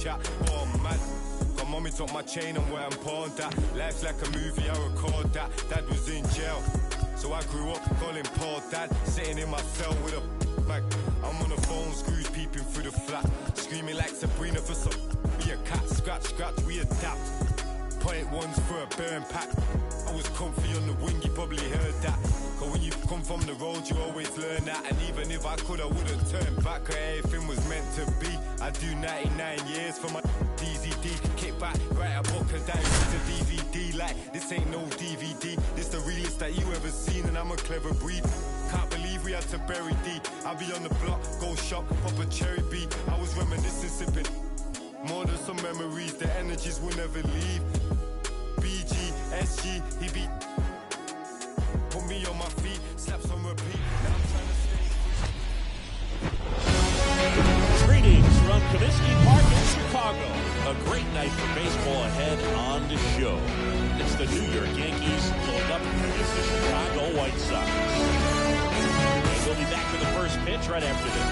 Chat, oh man. Got mommy took my chain and where I'm pawned that. Life's like a movie, I record that. Dad was in jail, so I grew up calling Paul Dad. Sitting in my cell with a bag. I'm on the phone, screws peeping through the flat. Screaming like Sabrina for some. Be a cat, scratch, scratch, we adapt. Point ones for a burn pack. I was comfy on the wing, you probably heard that. Cause when you come from the road, you always learn that. And even if I could, I wouldn't turn back. Cause everything was meant to be. I do 99 years for my DZD. Kick back, write a book and dive into DVD. Like, this ain't no DVD. This the realest that you ever seen, and I'm a clever breed. Can't believe we had to bury D. I'll be on the block, go shop, pop a cherry B. I was reminiscing, sipping more than some memories. The energies will never leave. BG, SG, he beat. Put me on my feet, slaps on repeat. Now I'm trying to stay. Greetings from Comiskey Park in Chicago. A great night for baseball ahead on the show. It's the New York Yankees going up against the Chicago White Sox. And we'll be back for the first pitch right after this.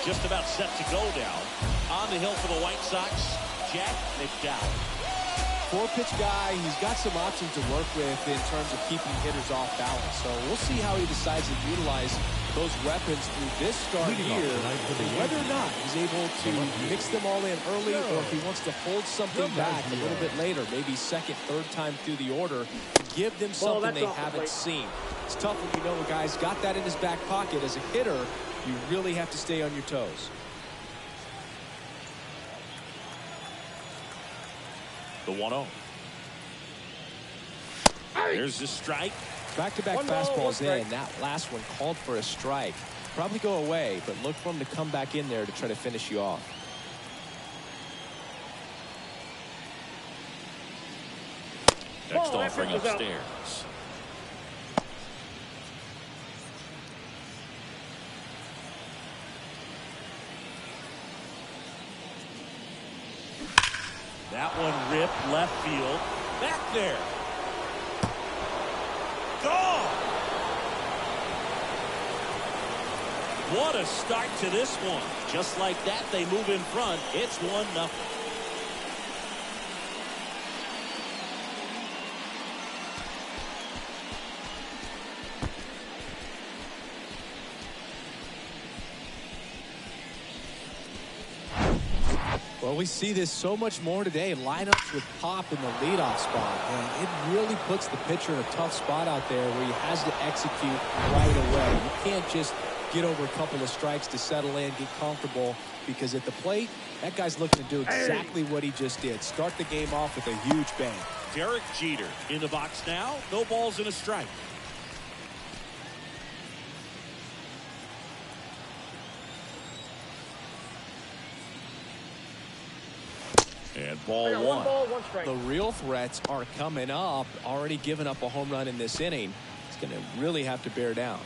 Just about set to go down. On the hill for the White Sox, Jack McDowell. Four-pitch guy, he's got some options to work with in terms of keeping hitters off balance. So we'll see how he decides to utilize those weapons through this start here, and whether or not he's able to mix them all in early, or if he wants to hold something back a little bit later, maybe second, third time through the order, give them something they haven't seen. It's tough when you know a guy's got that in his back pocket. As a hitter, you really have to stay on your toes. The 1-0. There's the strike. Back-to-back fastballs in. That last one called for a strike. Probably go away, but look for him to come back in there to try to finish you off. Next offering upstairs. That one ripped left field. Back there. Gone. What a start to this one. Just like that, they move in front. It's 1-0. Well, we see this so much more today. Lineups with pop in the leadoff spot. And it really puts the pitcher in a tough spot out there where he has to execute right away. You can't just get over a couple of strikes to settle in, get comfortable, because at the plate, that guy's looking to do exactly what he just did. Start the game off with a huge bang. Derek Jeter in the box now. No balls and a strike. And ball one. The real threats are coming up. Already given up a home run in this inning. It's going to really have to bear down.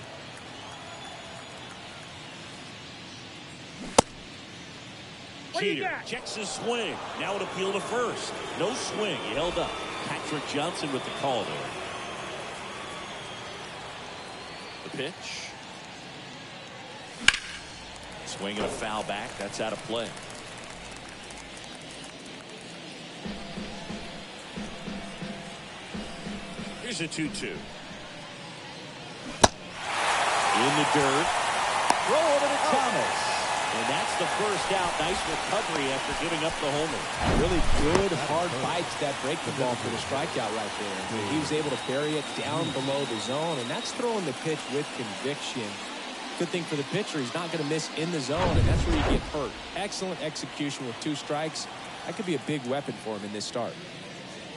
Jeter checks his swing. Now an appeal to first. No swing. He held up. Patrick Johnson with the call there. The pitch. Swing and a foul back. That's out of play. Here's a 2-2. In the dirt. Throw over to Thomas. And that's the first out. Nice recovery after giving up the homer. Really good hard bites that break the ball for the strikeout right there. He was able to bury it down below the zone, and that's throwing the pitch with conviction. Good thing for the pitcher, he's not going to miss in the zone, and that's where you get hurt. Excellent execution with 2 strikes. That could be a big weapon for him in this start.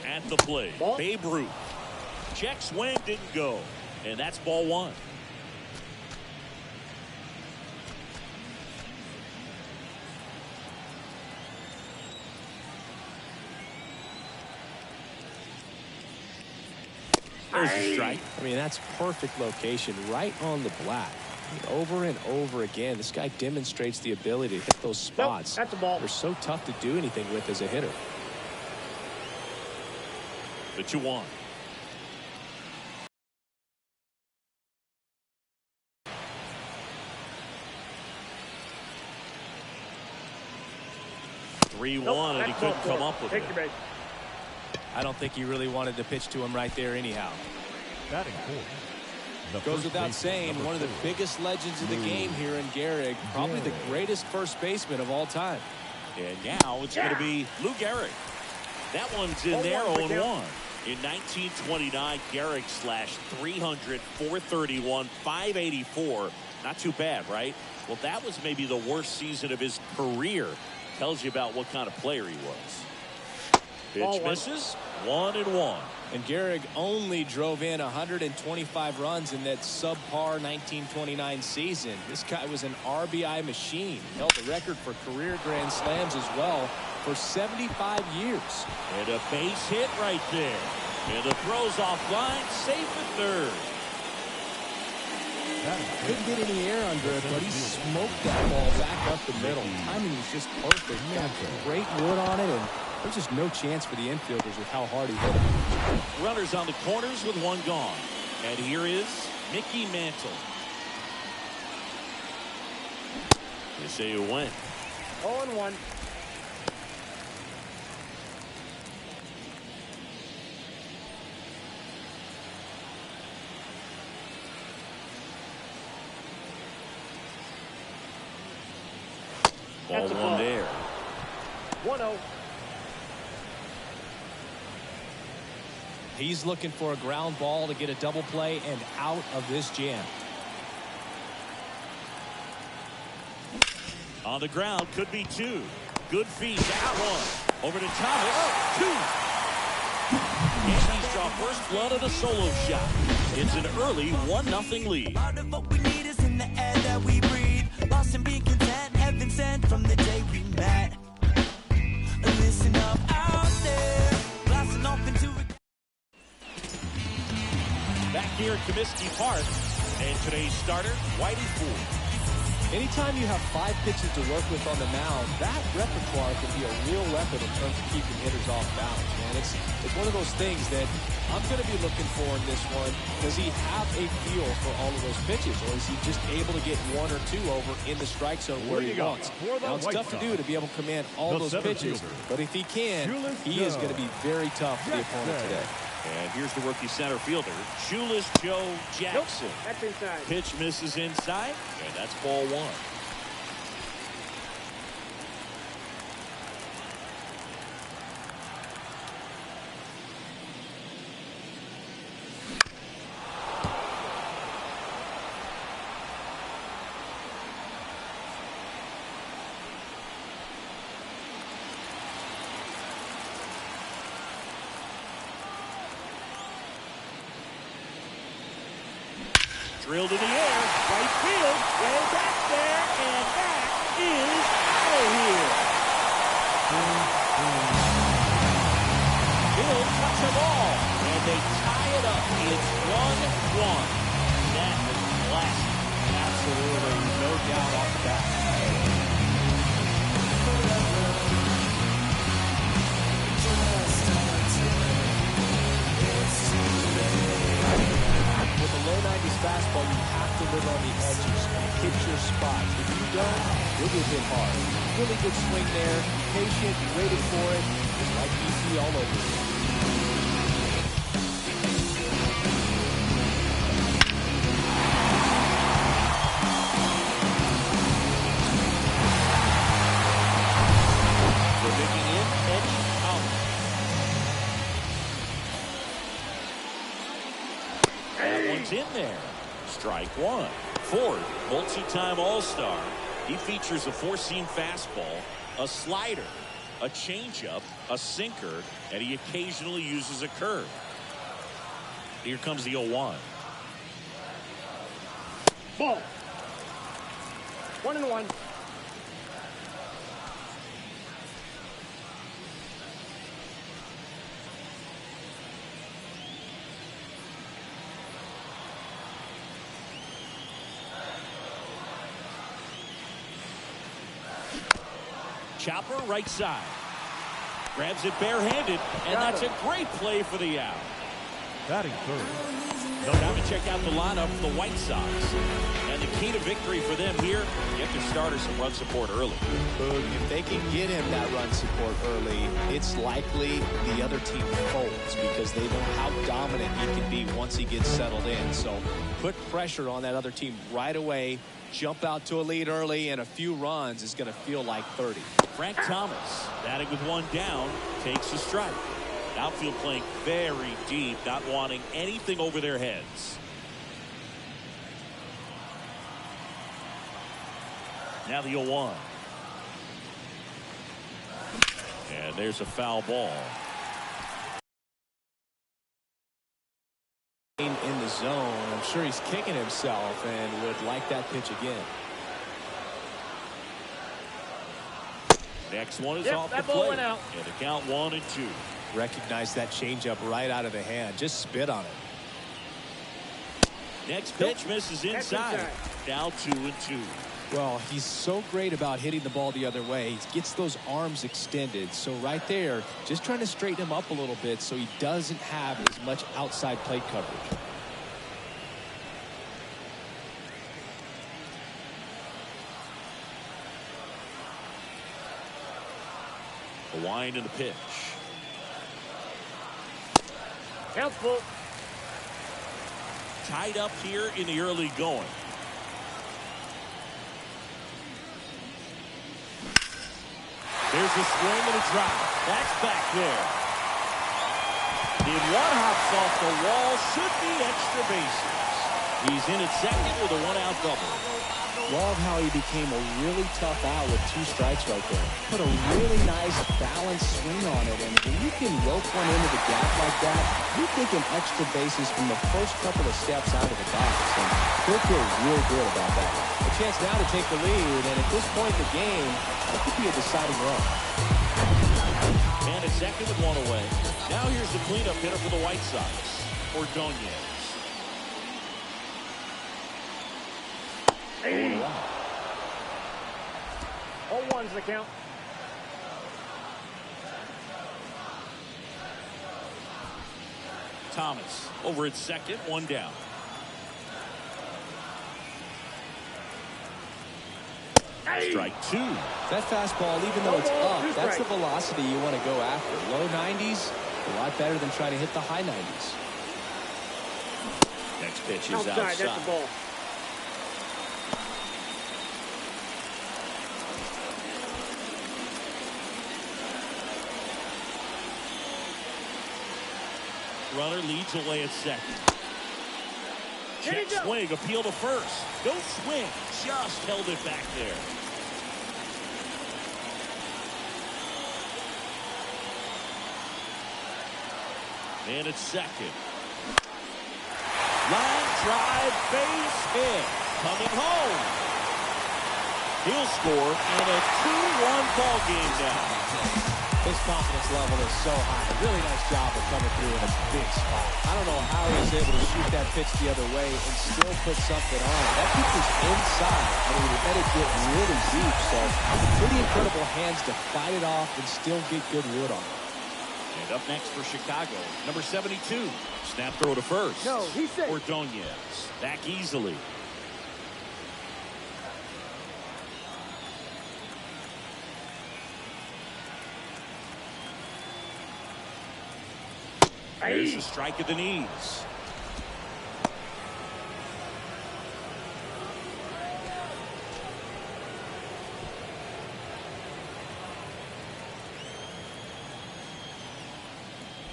At the plate, Babe Ruth. Check swing didn't go, and that's ball 1. There's a strike. I mean, that's perfect location right on the black. Over and over again, this guy demonstrates the ability to hit those spots. That's a ball. They're so tough to do anything with as a hitter. The 2-1. Nope, and he couldn't come up with it. I don't think he really wanted to pitch to him right there anyhow. Batting fourth. Goes without saying, one of the biggest legends of the game here in Gehrig, probably the greatest first baseman of all time. And now it's going to be Lou Gehrig. That one's in there, 0-1. In 1929, Gehrig slashed 300, 431, 584. Not too bad, right? Well, that was maybe the worst season of his career. Tells you about what kind of player he was. Pitch misses. 1-1. And Gehrig only drove in 125 runs in that subpar 1929 season. This guy was an RBI machine. Held the record for career grand slams as well for 75 years. And a base hit right there. And the throw's offline. Safe at third. Couldn't get any air under it, but he smoked that ball back up the middle. Timing was just perfect. Got great wood on it, and there's just no chance for the infielders with how hard he hit it. Runners on the corners with one gone. And here is Mickey Mantle. You say you went. 0-1. Ball one there. 1-0. He's looking for a ground ball to get a double play and out of this jam. On the ground, could be two. Good feed, out one. Over to Thomas, two. Yankees draw first blood of the solo shot. It's an early 1-0 lead. Part of what we need is in the air that we breathe. Lost and being content, heaven sent from the day we met. Listen up out there, blasting off into a... Back here at Comiskey Park, and today's starter, Whitey Ford. Anytime you have 5 pitches to work with on the mound, that repertoire can be a real weapon in terms of keeping hitters off balance, man. It's one of those things that I'm going to be looking for in this one. Does he have a feel for all of those pitches, or is he just able to get 1 or 2 over in the strike zone where he wants? Now, it's tough to do to be able to command all those pitches, but if he can, he is going to be very tough for the opponent today. And here's the rookie center fielder, Shoeless Joe Jackson. Nope, that's inside. Pitch misses inside, and that's ball one. Drilled in the air, right field, way back there, and that is out of here. He'll touch them all, and they tie it up. It's 1-1. That is classic. Absolutely, no doubt off the bat. With a low 90s fastball, you have to live on the edges and hit your spots. If you don't, you'll get hit hard. Really good swing there. Patient, waited for it. Just like DC all over it. We're digging in, edge out. That one's in there. Strike one. Ford, multi-time All-Star. He features a four-seam fastball, a slider, a changeup, a sinker, and he occasionally uses a curve. Here comes the 0-1. Ball. 1-1. chopper right side. Grabs it barehanded, and that's a great play for the out. Batting third. Time to check out the lineup for the White Sox. And the key to victory for them here, get their starter some run support early. If they can get him that run support early, it's likely the other team folds because they know how dominant he can be once he gets settled in. So put pressure on that other team right away. Jump out to a lead early, and a few runs is going to feel like 30. Frank Thomas, batting with one down, takes a strike. Outfield playing very deep, not wanting anything over their heads. Now the 0-1. And there's a foul ball. In the zone, I'm sure he's kicking himself and would like that pitch again. Next one is off the plate. And the count 1-2. Recognize that changeup right out of the hand. Just spit on it. Next pitch misses inside. Now 2-2. Well, he's so great about hitting the ball the other way. He gets those arms extended. So right there, just trying to straighten him up a little bit so he doesn't have as much outside plate coverage. A wind in the pitch. Count's full. Tied up here in the early going. There's a swing and a drop. That's back there. In one hops off the wall, should be extra bases. He's in at second with a one-out double. Love how he became a really tough out with 2 strikes right there. Put a really nice balanced swing on it, and when you can rope one into the gap like that, you're thinking extra bases from the first couple of steps out of the box, and he'll feel real good about that. A chance now to take the lead, and at this point in the game, that could be a deciding run. And a second with one away. Now here's the cleanup hitter for the White Sox, Ordonez. 0-1's the count. Thomas over at second, one down. Strike 2. That fastball, even though it's up, that's the velocity you want to go after. Low 90s, a lot better than trying to hit the high 90s. Next pitch is outside. That's the ball. Runner leads away at second. Check swing, appeal to first. Don't swing, just held it back there. And it's second. Line drive, base hit. Coming home. He'll score in a 2-1 ball game now. His confidence level is so high. Really nice job of coming through in a big spot. I don't know how he was able to shoot that pitch the other way and still put something on it. That pitch was inside, and he let it get really deep. So pretty incredible hands to fight it off and still get good wood on it. And up next for Chicago, number 72. Snap throw to first. No, he's safe. Ordonez back easily. There's a strike at the knees.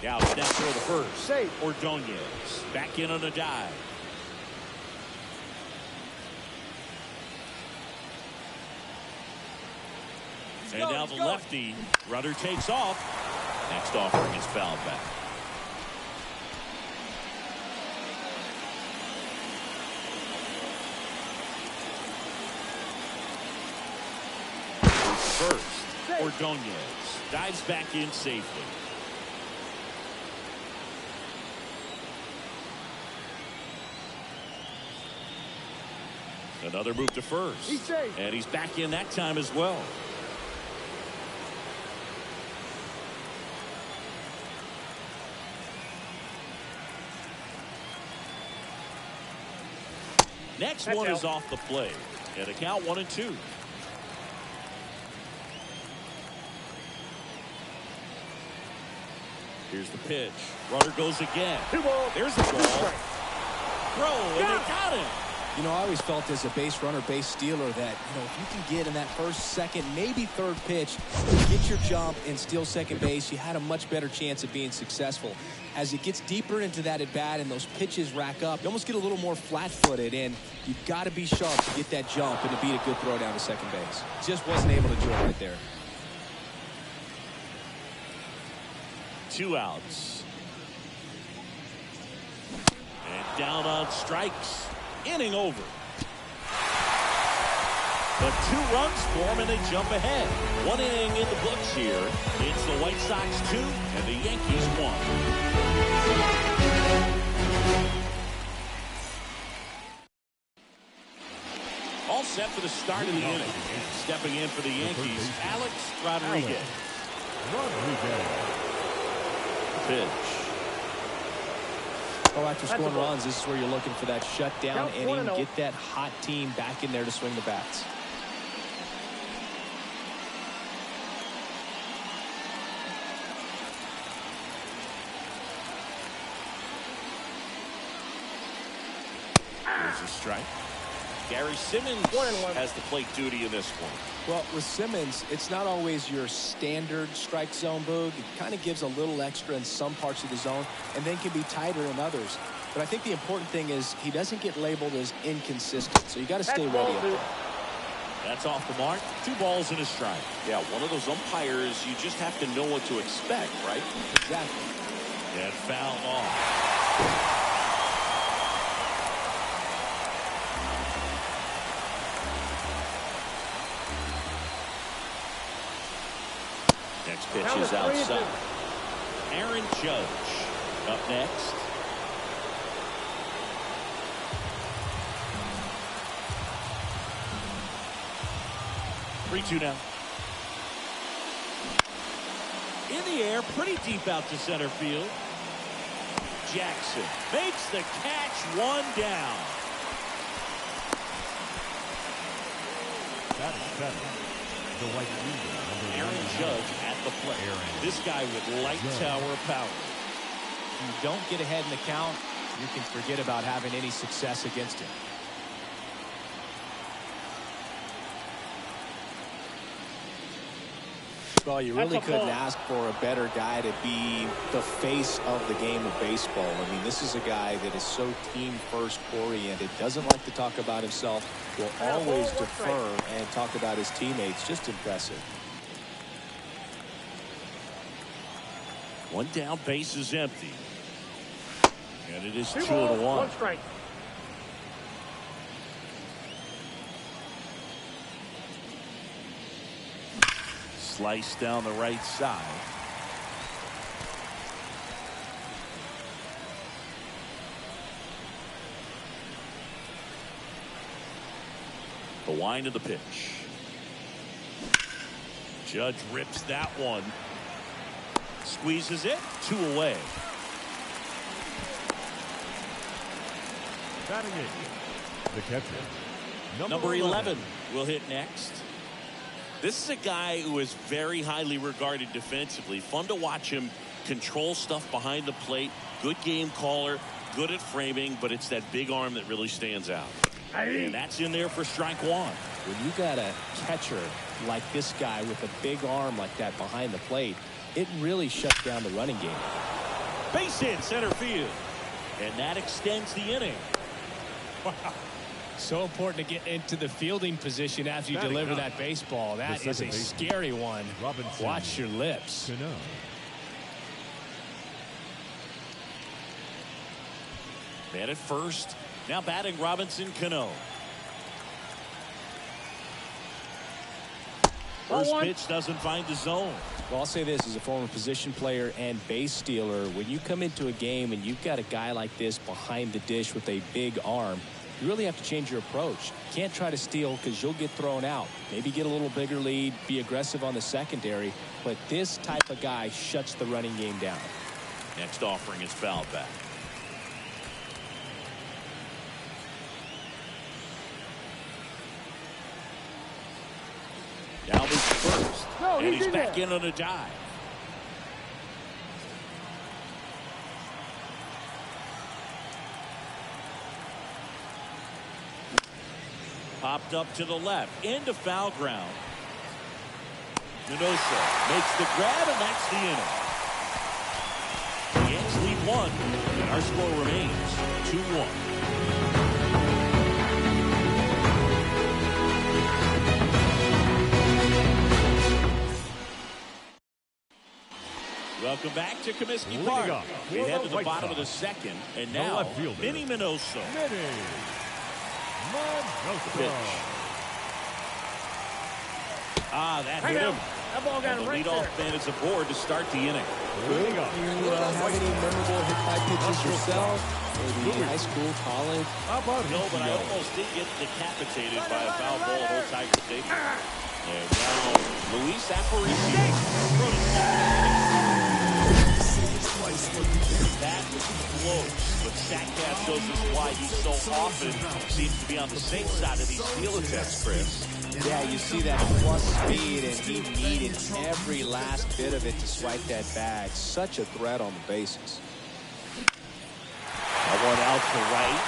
Now snap throw to first. Safe. Ordonez back in on a dive. And now the lefty. Runner takes off. Next offering is fouled back. First, Ordonez dives back in safely. Another move to first. He's safe. And he's back in that time as well. Next That's one out. is off the plate. And a count 1-2. Here's the pitch. Runner goes again. 2 balls. There's the 2 ball. strikes. Throw, and they got him. You know, I always felt as a base runner, base stealer that, you know, if you can get in that first, second, maybe third pitch, get your jump and steal second base, you had a much better chance of being successful. As it gets deeper into that at bat and those pitches rack up, you almost get a little more flat-footed, and you've got to be sharp to get that jump and to beat a good throw down to second base. Just wasn't able to do it right there. 2 outs. And down on strikes. Inning over. But 2 runs for them, and they jump ahead. 1 inning in the books here. It's the White Sox 2 and the Yankees 1. All set for the start of the inning. Stepping in for the Yankees, Alex Rodriguez. Pitch. Oh, after scoring runs, this is where you're looking for that shutdown Count inning, 1-0. get that hot team back in there to swing the bats. There's a strike. Gary Simmons 1-1. has the plate duty in this one. Well, with Simmons, it's not always your standard strike zone, Boog. It kind of gives a little extra in some parts of the zone and then can be tighter in others. But I think the important thing is he doesn't get labeled as inconsistent, so you got to stay ready up there. That's off the mark. 2 balls and a strike. Yeah, one of those umpires, you just have to know what to expect, right? Exactly. And foul off. Next pitch Count is is 3-2. outside. Aaron Judge up next. Three-two now. In the air, pretty deep out to center field. Jackson makes the catch, 1 down. That is better. The white leader, Aaron Judge at the plate. This guy with light tower power. If you don't get ahead in the count, you can forget about having any success against him. Well, you really couldn't ask for a better guy to be the face of the game of baseball. I mean, this is a guy that is so team-first oriented, doesn't like to talk about himself, will always defer and talk about his teammates. Just impressive. 1 down, base is empty. And it is 2 2-1. balls, 1 strike. Slice down the right side. The wind of the pitch. Judge rips that one. Squeezes it. 2 away. batting it, the catcher, Number 11 will hit next. This is a guy who is very highly regarded defensively. Fun to watch him control stuff behind the plate. Good game caller, good at framing, but it's that big arm that really stands out. And that's in there for strike 1. When you got a catcher like this guy with a big arm like that behind the plate, it really shuts down the running game. Base hit center field. And that extends the inning. So important to get into the fielding position after you deliver that baseball. That is a scary one. Robinson. Watch your lips. Man at first. Now batting Robinson Cano. First pitch doesn't find the zone. Well, I'll say this as a former position player and base stealer. When you come into a game and you've got a guy like this behind the dish with a big arm, you really have to change your approach. You can't try to steal because you'll get thrown out. Maybe get a little bigger lead, be aggressive on the secondary. But this type of guy shuts the running game down. Next offering is fouled back. And he's back in on a dive. Popped up to the left, into foul ground. Minoso makes the grab, and that's the inning. The Yanks lead 1, and our score remains 2-1. Welcome back to Comiskey Park. We head to the bottom of the second, and now Minnie Minoso. Pitch. That hit him. That ball got And him the right leadoff there. man is aboard to start the inning. Do you have any memorable hit-by pitches yourself? Maybe high school, college? No, but I almost did get decapitated by a foul ball at Old Tiger Stadium. And now Luis Aparicio. That was close, but Statcast shows us why he so often seems to be on the safe side of these steal attempts, Chris. Yeah, you see that plus speed, and he needed every last bit of it to swipe that bag. Such a threat on the bases. That one out to right.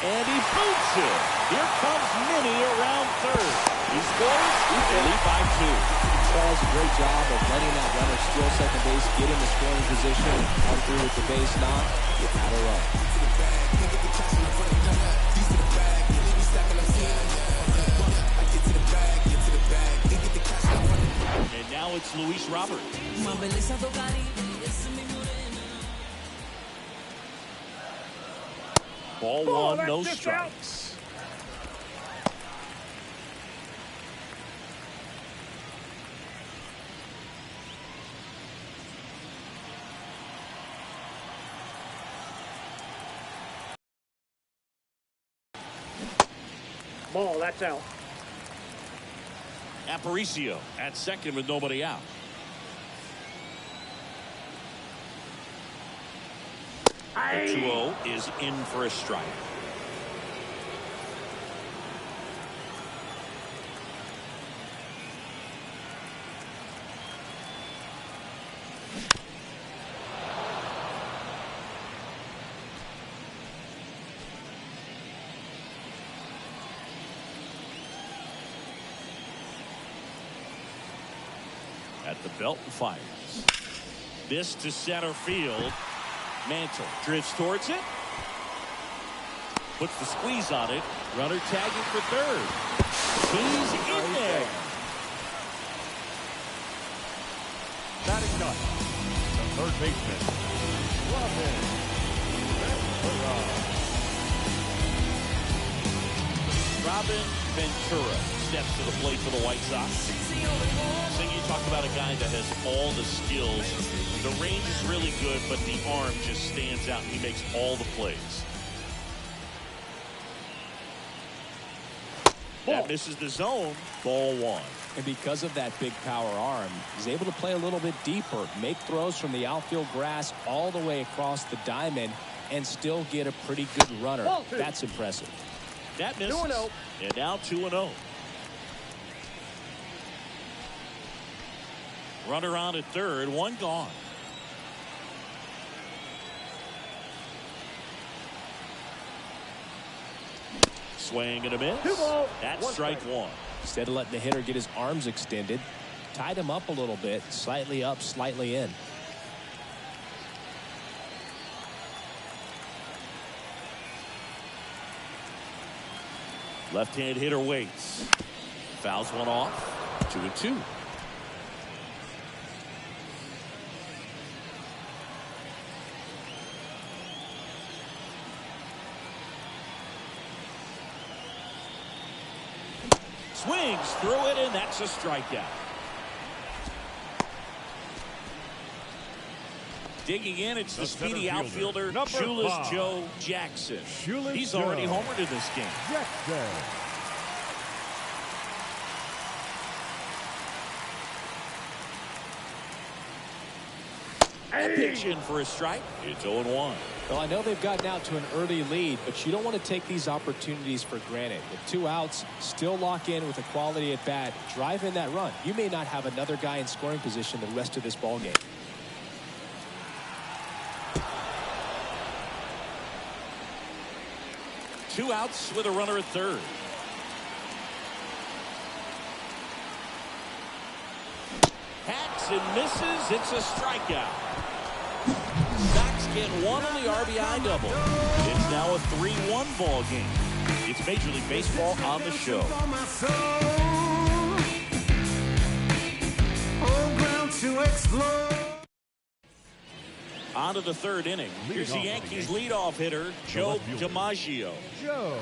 And he boots it. Here comes Minnie around third. He scores. They lead by 2. Does a great job of letting that runner steal second base, get in the scoring position, come through with the base knock, get out of run. And now it's Luis Robert. Ball 1, no strikes. Ball, that's out. Aparicio at second with nobody out. The 2-0 is in for a strike. At the belt and fires. This to center field. Mantle drifts towards it. Puts the squeeze on it. Runner tagging for third. He's in there. Batting done. The third baseman, Robin Ventura. Robin Ventura steps to the plate for the White Sox. Sing, you talk about a guy that has all the skills. The range is really good, but the arm just stands out, and he makes all the plays. That misses the zone. Ball 1. And because of that big power arm, he's able to play a little bit deeper, make throws from the outfield grass all the way across the diamond, and still get a pretty good runner. That's impressive. That misses. 2-0. And now 2-0. Runner on at third, one gone. Swing and a miss. That's strike 1. Instead of letting the hitter get his arms extended, tied him up a little bit, slightly up, slightly in. Left-hand hitter waits. Fouls one off. 2-2. Swings through it, and that's a strikeout. Digging in, it's the speedy outfielder, Shoeless Joe Jackson. He's already homered in this game. Jackson. That pitch in for a strike. It's 0-1. Well, I know they've gotten out to an early lead, but you don't want to take these opportunities for granted. With 2 outs, still lock in with a quality at bat, drive in that run. You may not have another guy in scoring position the rest of this ball game. Two outs with a runner at third. Hacks and misses. It's a strikeout. Sox get one on the RBI double. It's now a 3-1 ball game. It's Major League Baseball on the show. On to the third inning. Here's the Yankees leadoff hitter, Joe DiMaggio. Joe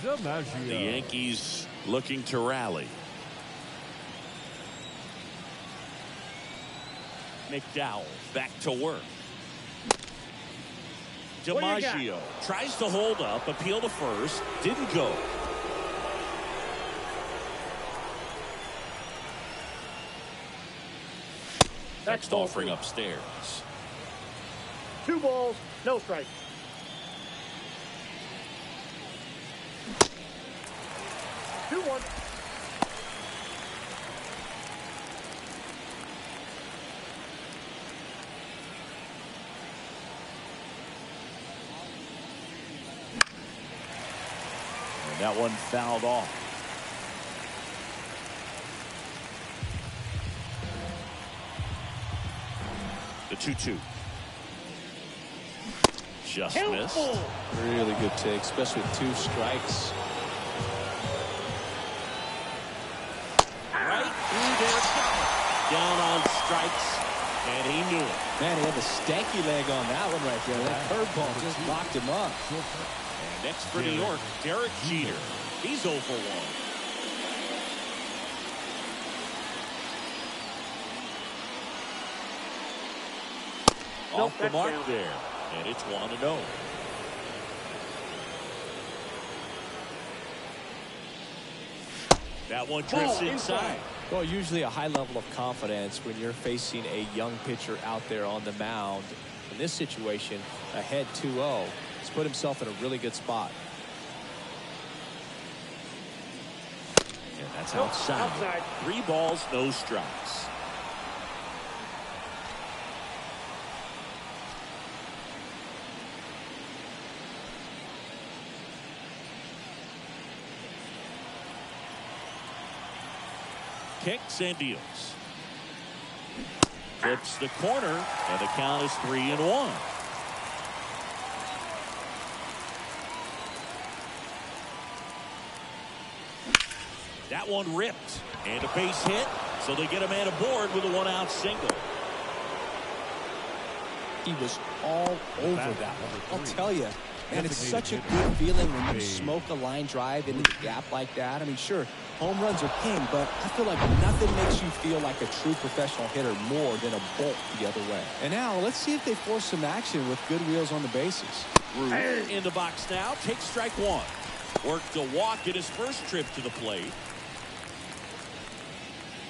DiMaggio. The Yankees looking to rally. McDowell back to work. DiMaggio tries to hold up, appeal to first, didn't go. Next offering upstairs. 2 balls, no strike. Two, 1. And that one fouled off. The 2-2. Just missed. Really good take, especially with 2 strikes. Right through there. Down on strikes. And he knew it. Man, he had a stanky leg on that one right there. That curveball just locked him up. And next for New York, Derek Jeter. He's 0 for 1. Off the mark there. And it's 1-0. That one drifts inside. Well, usually a high level of confidence when you're facing a young pitcher out there on the mound. In this situation, ahead 2-0. He's put himself in a really good spot. And that's outside. 3 balls, no strikes. Kicks and deals. Flips the corner, and the count is 3-1. That one ripped, and a base hit, so they get a man aboard with a 1-out single. He was all over that one. I'll tell you, man, it's such a good feeling when you smoke a line drive into the gap like that. I mean, sure, home runs are king, but I feel like nothing makes you feel like a true professional hitter more than a bolt the other way. And now let's see if they force some action with good wheels on the bases. Ruth in the box now, takes strike 1. Worked a walk in his first trip to the plate.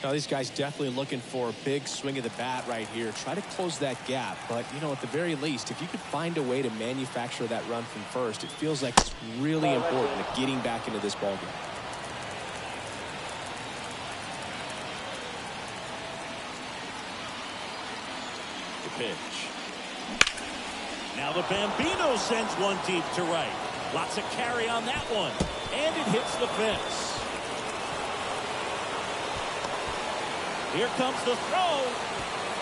Now, these guys definitely looking for a big swing of the bat right here. Try to close that gap. But, you know, at the very least, if you could find a way to manufacture that run from first, it feels like it's really important to getting back into this ballgame. The pitch. Now the Bambino sends one deep to right. Lots of carry on that one. And it hits the fence. Here comes the throw.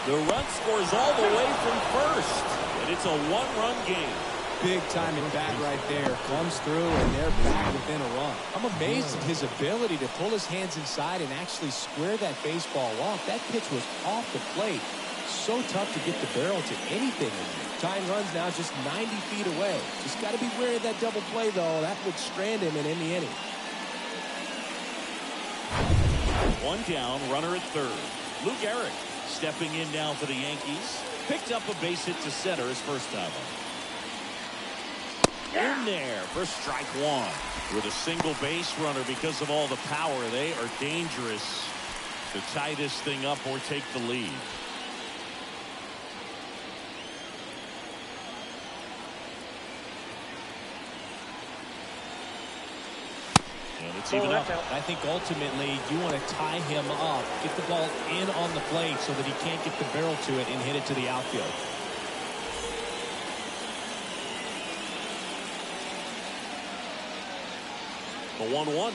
The run scores all the way from first. And it's a 1-run game. Big time at bat right there. Comes through, and they're back within a run. I'm amazed at his ability to pull his hands inside and actually square that baseball off. That pitch was off the plate. So tough to get the barrel to anything in there. Tying runs now just 90 feet away. Just got to be wary of that double play, though. That would strand him in any inning. One down, runner at third. Lou Gehrig stepping in now for the Yankees. Picked up a base hit to center his first time up. In there for strike 1. With a single base runner, because of all the power, they are dangerous to tie this thing up or take the lead. It's even up. I think ultimately you want to tie him up, get the ball in on the plate so that he can't get the barrel to it and hit it to the outfield. The 1-1.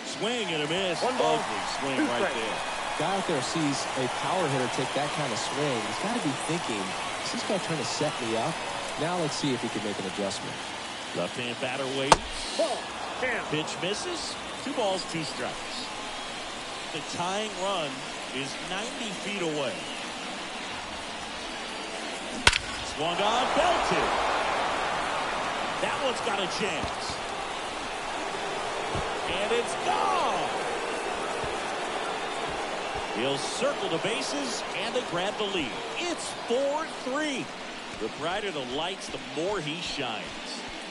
Swing and a miss. Ugly swing right there. Guy out there sees a power hitter take that kind of swing. He's got to be thinking, is this guy trying to set me up? Now let's see if he can make an adjustment. Left-hand batter waits. Pitch misses. 2 balls, 2 strikes. The tying run is 90 feet away. Swung on, belted. That one's got a chance. And it's gone. He'll circle the bases, and they grab the lead. It's 4-3. The brighter the lights, the more he shines.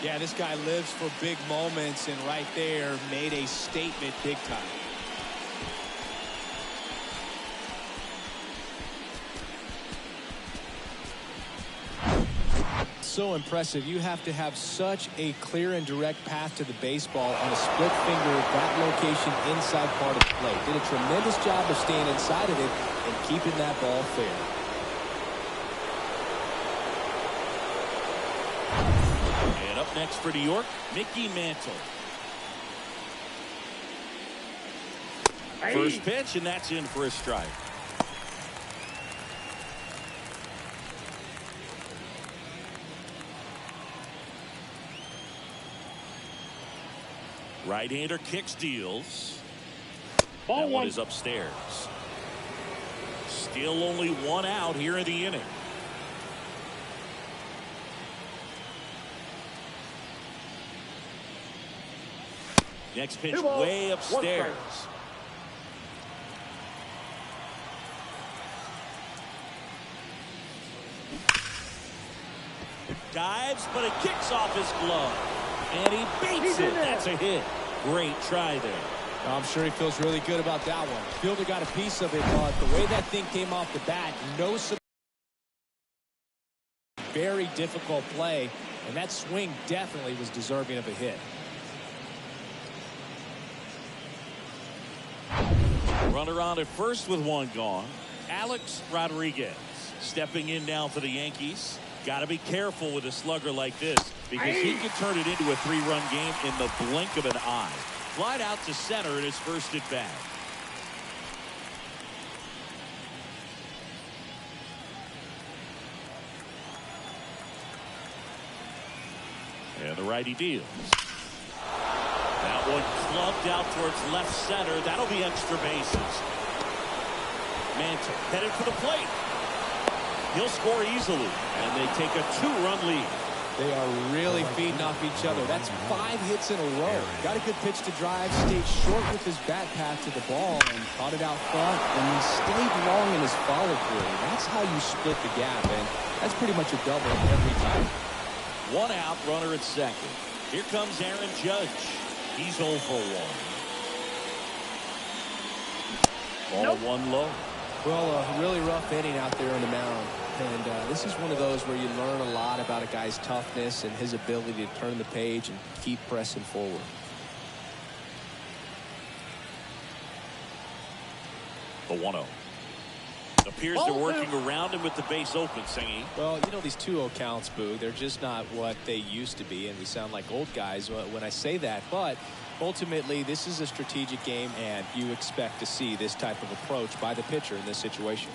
Yeah, this guy lives for big moments, and right there made a statement big time. So impressive. You have to have such a clear and direct path to the baseball on a split finger, that location inside part of the plate. Did a tremendous job of staying inside of it and keeping that ball fair. And up next for New York, Mickey Mantle. First pitch, and that's in for a strike. Right-hander kicks, deals. That one is upstairs. Still only 1 out here in the inning. Next pitch way upstairs. Dives, but it kicks off his glove. And he beats it. That's a hit. Great try there. I'm sure he feels really good about that one. Fielder got a piece of it, but the way that thing came off the bat, no very difficult play, and that swing definitely was deserving of a hit. Runner on at first with 1 gone. Alex Rodriguez stepping in now for the Yankees. Got to be careful with a slugger like this because he can turn it into a 3-run game in the blink of an eye. Flied out to center in his first at bat. And the righty deals. That one clubbed out towards left center. That'll be extra bases. Mantle headed for the plate. He'll score easily, and they take a 2-run lead. They are really feeding off each other. That's 5 hits in a row. Got a good pitch to drive, stayed short with his bat path to the ball, and caught it out front, and he stayed long in his follow-through. That's how you split the gap, and that's pretty much a double every time. 1 out, runner at second. Here comes Aaron Judge. He's 0 for 1. Ball 1 low. Well, a really rough inning out there on the mound. And this is one of those where you learn a lot about a guy's toughness and his ability to turn the page and keep pressing forward. The 1-0. Appears they're working around him with the base open, Singy. Well, you know, these 2-0 counts, Boo, they're just not what they used to be, and we sound like old guys when I say that. But ultimately, this is a strategic game, and you expect to see this type of approach by the pitcher in this situation.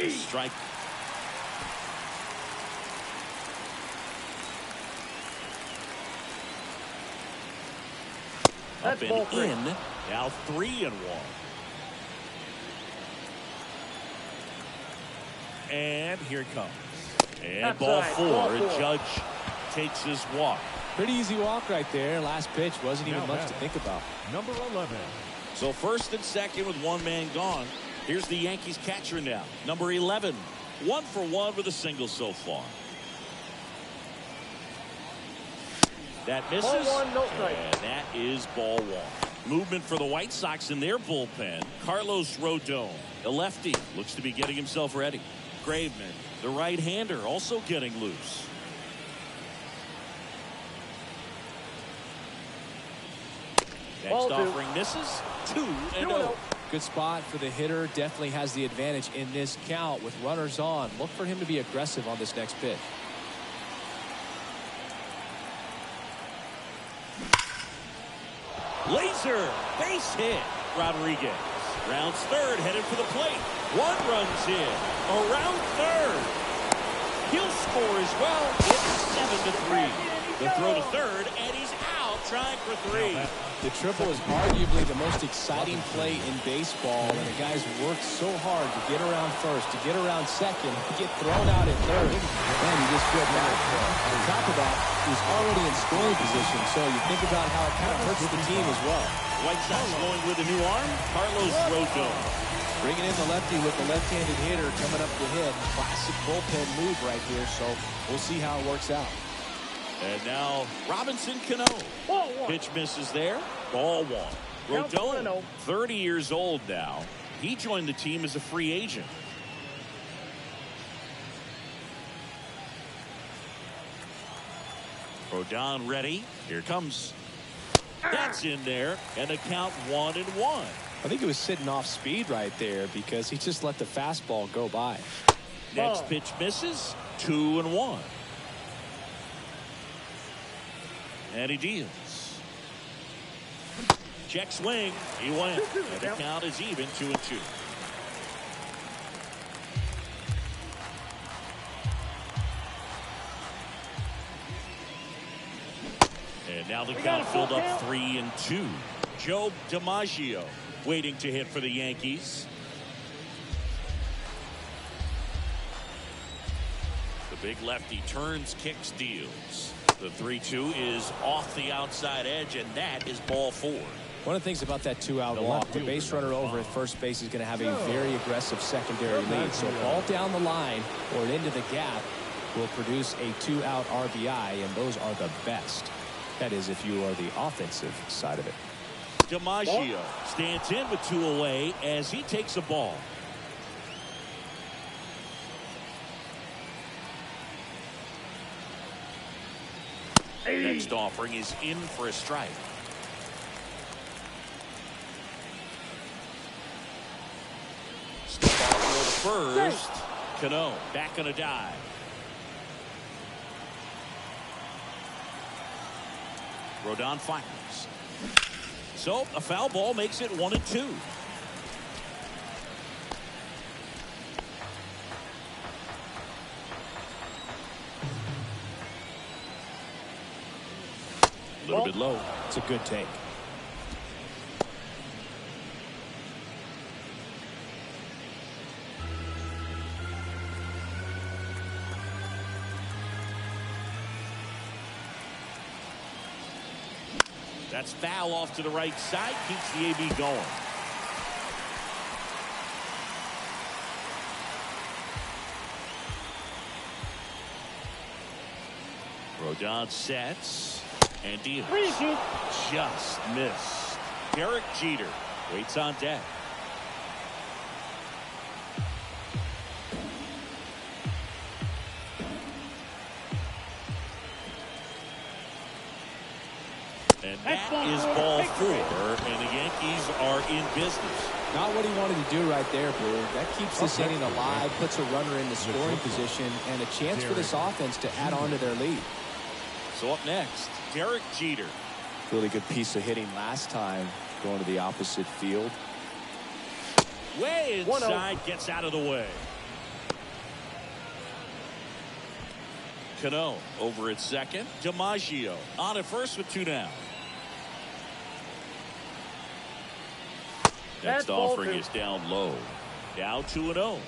Strike. Up and in. Now 3-1. And here it comes. And ball 4. And Judge takes his walk. Pretty easy walk right there. Last pitch wasn't even much to think about. Number 11. So first and second with 1 man gone. Here's the Yankees catcher now. Number 11. 1 for 1 with a single so far. That misses. Ball 1, no strike. And that is ball 1. Movement for the White Sox in their bullpen. Carlos Rodon, the lefty, looks to be getting himself ready. Graveman, the right-hander, also getting loose. Next Ball two. offering misses. 2-0. Good spot for the hitter. Definitely has the advantage in this count with runners on. Look for him to be aggressive on this next pitch. Laser base hit. Rodriguez rounds third, headed for the plate. One runs in. Around third. He'll score as well. It's 7-3. The throw to third, and he's out, trying for 3. The triple is arguably the most exciting play in baseball, and the guy's worked so hard to get around first, to get around second, to get thrown out at third, and he just filled back. On top of that, he's already in scoring position, so you think about how it kind of hurts the team as well. White Sox going with a new arm. Carlos Rojo. Bringing in the lefty with the left-handed hitter coming up the hit. Classic bullpen move right here, so we'll see how it works out. And now Robinson Cano. Ball one. Pitch misses there. Ball 1. Count Rodon, 1-0. 30 years old now. He joined the team as a free agent. Rodon ready. Here comes. That's in there. And the count 1-1. I think it was sitting off speed right there because he just let the fastball go by. Next Ball. pitch misses. 2-1. And he deals. Check swing. He went. And the count is even 2-2. And now the count filled up 3-2. Joe DiMaggio waiting to hit for the Yankees. The big lefty turns, kicks, deals. The 3-2 is off the outside edge, and that is ball 4. One of the things about that two-out walk, the base runner over at first base is going to have a very aggressive secondary lead. So a ball down the line or into the gap will produce a two-out RBI, and those are the best. That is, if you are the offensive side of it. DiMaggio stands in with 2 away as he takes a ball. Next offering is in for a strike. Step off first. Cano back on a dive. Rodon fires. So a foul ball makes it 1-2. A little bit low. It's a good take. That's foul off to the right side. Keeps the AB going. Rodon sets and deals. Just missed. Derek Jeter waits on deck. And that is ball 4, and the Yankees are in business. Not what he wanted to do right there, Blue. That keeps this inning alive, puts a runner in the scoring position, and a chance for this offense to add on to their lead. So up next, Derek Jeter. Really good piece of hitting last time, going to the opposite field. Way inside, gets out of the way. Cano over at second. DiMaggio on at first with 2 down. Next offering is down low. Now 2-0.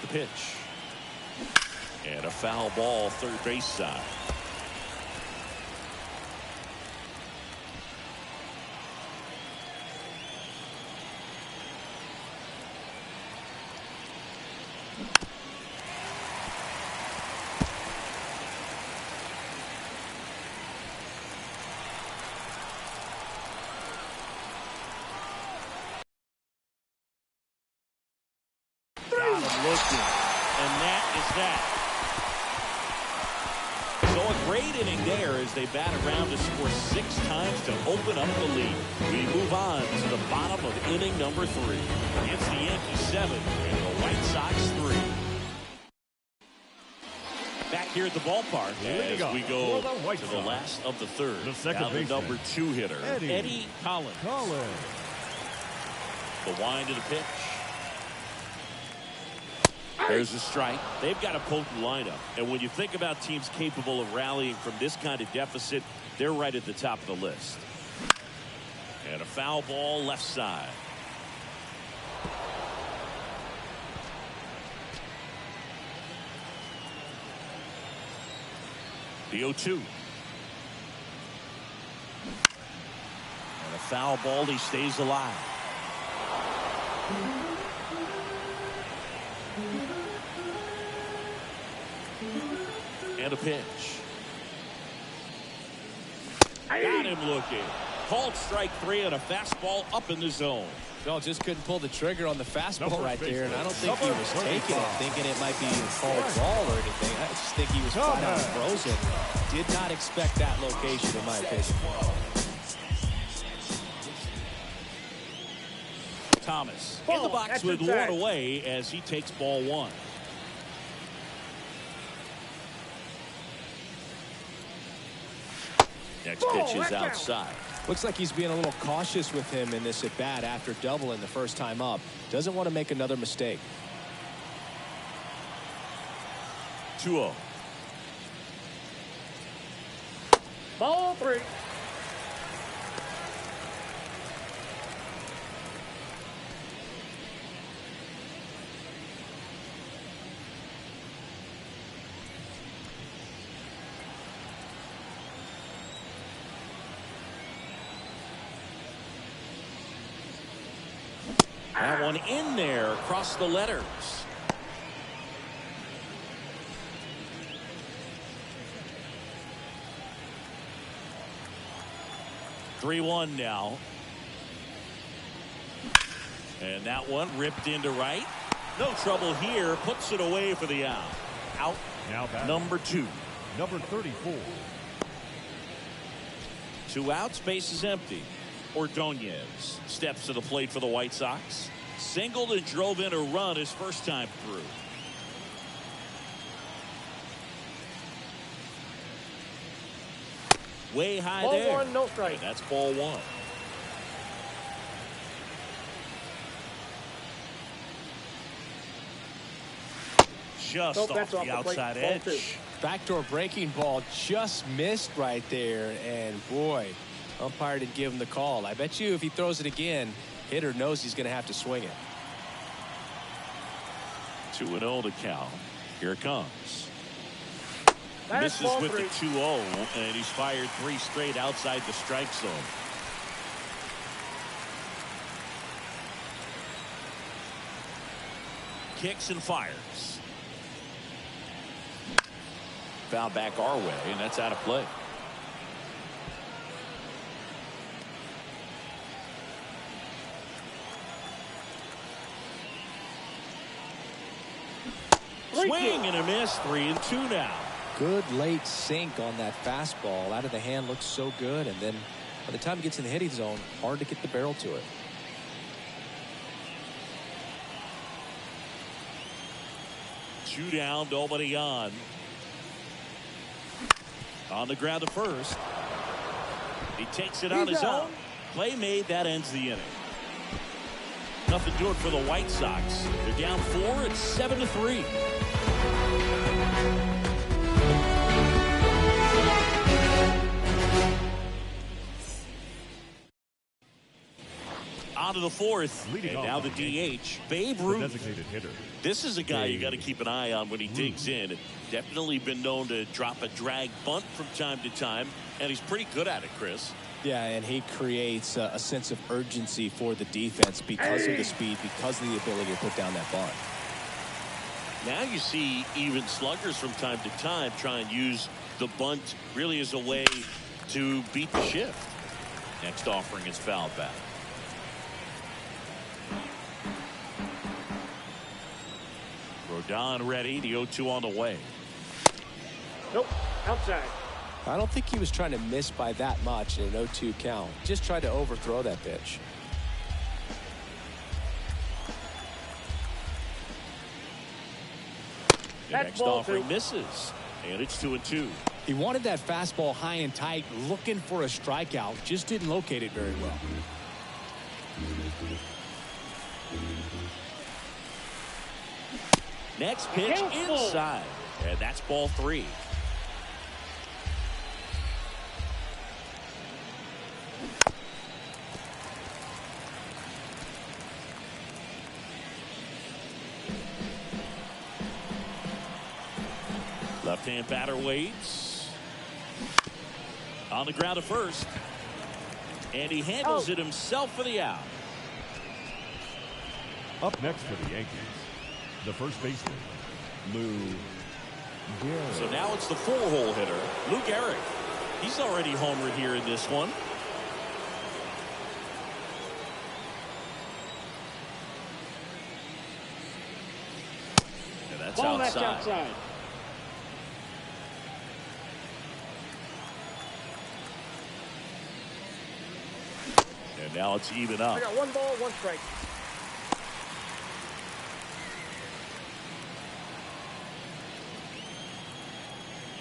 The pitch. And a foul ball third base side. looking. And that is that. So a great inning there as they bat around to score 6 times to open up the lead. We move on to the bottom of inning number 3. It's the Yankees 7 and the White Sox 3. Back here at the ballpark as we go to the last of the third. Now the number 2 hitter, Eddie Collins. The wind of the pitch. There's a strike. They've got a potent lineup. And when you think about teams capable of rallying from this kind of deficit, they're right at the top of the list. And a foul ball left side. The 0-2. And a foul ball. He stays alive. And a pitch. Got him looking. Called strike 3 on a fastball up in the zone. No, just couldn't pull the trigger on the fastball right there, and I don't think he was taking it, thinking it might be a called ball or anything. I just think he was flat out frozen. Did not expect that location, in my opinion. Thomas in the box with one away as he takes ball 1. Next pitch is outside. Looks like he's being a little cautious with him in this at bat after doubling the first time up. Doesn't want to make another mistake. 2-0. Ball 3. That one in there across the letters. (3-1) now. And that one ripped into right. No trouble here. Puts it away for the out. Out now number 2. Number 34. 2 outs. Base is empty. Ordonez steps to the plate for the White Sox. Singled and drove in a run his first time through. Way high ball there. Ball 1, no strike. And that's ball 1. Just off the outside edge. Backdoor breaking ball just missed right there, and boy, umpire didn't give him the call. I bet you if he throws it again, hitter knows he's going to have to swing it. 2-0 to count. Here it comes. That's misses with three. the 2-0, and he's fired 3 straight outside the strike zone. Kicks and fires. Foul back our way, and that's out of play. Swing and a miss. 3-2 now. Good late sink on that fastball. Out of the hand looks so good, and then by the time it gets in the hitting zone, hard to get the barrel to it. Two down, nobody on. On the ground to first. He takes it on his own. Play made. That ends the inning. Nothing doing for the White Sox. They're down 4. It's 7-3. On to the 4th. Leading and now the DH, Babe Ruth. Designated hitter. This is a guy you got to keep an eye on when he digs in. Definitely been known to drop a drag bunt from time to time, and he's pretty good at it, Chris. Yeah, and he creates a sense of urgency for the defense because of the speed, because of the ability to put down that bunt. Now you see even sluggers from time to time try and use the bunt really as a way to beat the shift. Next offering is fouled back. Rodon ready. The 0-2 on the way. Nope. Outside. I don't think he was trying to miss by that much in an 0-2 count. Just tried to overthrow that pitch. The next offering misses. And it's 2-2. He wanted that fastball high and tight, looking for a strikeout. Just didn't locate it very well. Next pitch inside. And that's ball 3. Left-hand batter waits. On the ground to first. And he handles it himself for the out. Up next for the Yankees, the first baseman, Lou Gehrig. So now it's the 4-hole hitter, Lou Gehrig. He's already homered here in this one. And that's Ball, outside. that's outside. And now it's even up. I got 1 ball, 1 strike.